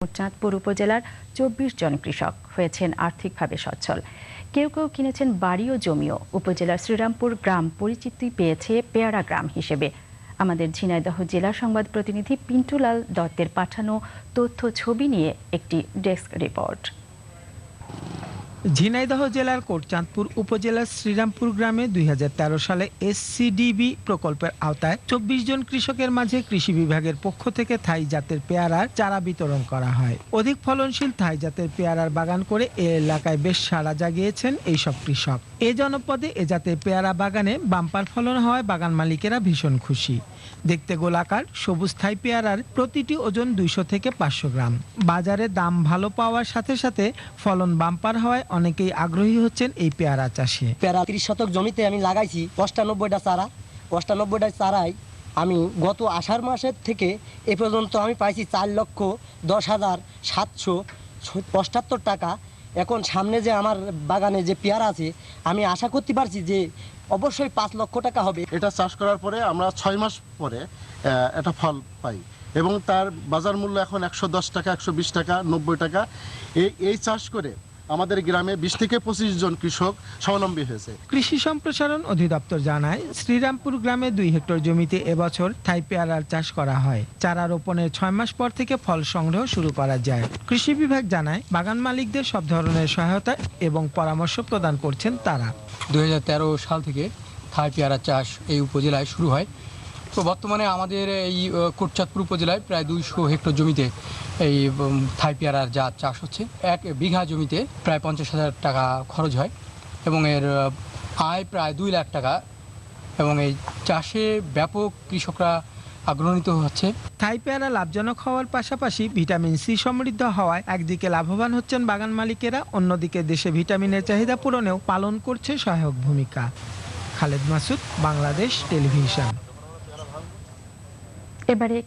চাঁদপুর উপজেলার ২৪ জন কৃষক হয়েছেন আর্থিকভাবে সচ্ছল। কেউ কেউ কিনেছেন বাড়ি ও জমিও। উপজেলার শ্রীরামপুর গ্রাম পরিচিতি পেয়েছে পেয়ারা গ্রাম হিসেবে। আমাদের ঝিনাইদহ জেলা সংবাদ প্রতিনিধি পিন্টুলাল দত্তের পাঠানো তথ্য ছবি নিয়ে একটি ডেস্ক রিপোর্ট। ঝিনাইদহ জেলার কোটচাঁদপুর উপজেলার শ্রীরামপুর গ্রামে ২০১৩ সালে এসসিডিবি প্রকল্পের আওতায় ২৪ জন কৃষকের মাঝে কৃষি বিভাগের পক্ষ থেকে থাই জাতের পেয়ারার চারা বিতরণ করা হয়। অধিক ফলনশীল থাই জাতের পেয়ারার বাগান করে এ এলাকায় বেশ সাড়া জাগিয়েছেন এইসব কৃষক। এ জনপদে এ জাতের পেয়ারা বাগানে বাম্পার ফলন হওয়ায় বাগান মালিকেরা ভীষণ খুশি। দেখতে গোলাকার সবুজ থাই পেয়ারার প্রতিটি ওজন ২০০ থেকে ৫০০ গ্রাম। বাজারে দাম ভালো পাওয়ার সাথে সাথে ফলন বাম্পার হওয়ায় অনেকেই আগ্রহী হচ্ছেন এই পেয়ারা চাষে। পেয়ারা ৩০ শতক জমিতে আমি লাগাইছি ৯৫টা চারা। ৯৫টা চারাই আমি গত আষাঢ় মাসের থেকে এ পর্যন্ত আমি পাইছি ৪,১০,৭৭৫ টাকা। এখন সামনে যে আমার বাগানে যে পেয়ারা আছে আমি আশা করতে পারছি যে অবশ্যই ৫ লক্ষ টাকা হবে। এটা চাষ করার পরে আমরা ৬ মাস পরে এটা ফল পাই এবং তার বাজার মূল্য এখন ১১০ টাকা, ১২০ টাকা, ৯০ টাকা। এই চাষ করে আমাদের গ্রামে ২০ থেকে ২৫ জন কৃষক স্বাবলম্বী হয়েছে। কৃষি সম্প্রসারণ অধিদপ্তর জানায়, শ্রীরামপুর গ্রামে ২ হেক্টর জমিতে এবছর থাই পেয়ারার চাষ করা হয়। চারা রোপণের ৬ মাস পর থেকে ফল সংগ্রহ শুরু করা যায়। কৃষি বিভাগ জানায়, বাগান মালিকদের সব ধরনের সহায়তা এবং পরামর্শ প্রদান করছেন তারা। ২০১৩ সাল থেকে থাই পেয়ারা চাষ এই উপজেলায় শুরু হয়। তো বর্তমানে আমাদের এই কোটচাঁদপুর উপজেলায় প্রায় ২০০ হেক্টর জমিতে এই থাই পেয়ারার জাত চাষ হচ্ছে। ১ বিঘা জমিতে প্রায় ৫০,০০০ টাকা খরচ হয় এবং এর আয় প্রায় ২ লাখ টাকা এবং এই চাষে ব্যাপক কৃষকরা আগ্রহিত হচ্ছে। থাই পেয়ারা লাভজনক হওয়ার পাশাপাশি ভিটামিন সি সমৃদ্ধ হওয়ায় একদিকে লাভবান হচ্ছেন বাগান মালিকেরা, অন্যদিকে দেশে ভিটামিনের চাহিদা পূরণেও পালন করছে সহায়ক ভূমিকা। খালেদ মাসুদ, বাংলাদেশ টেলিভিশন। এবারে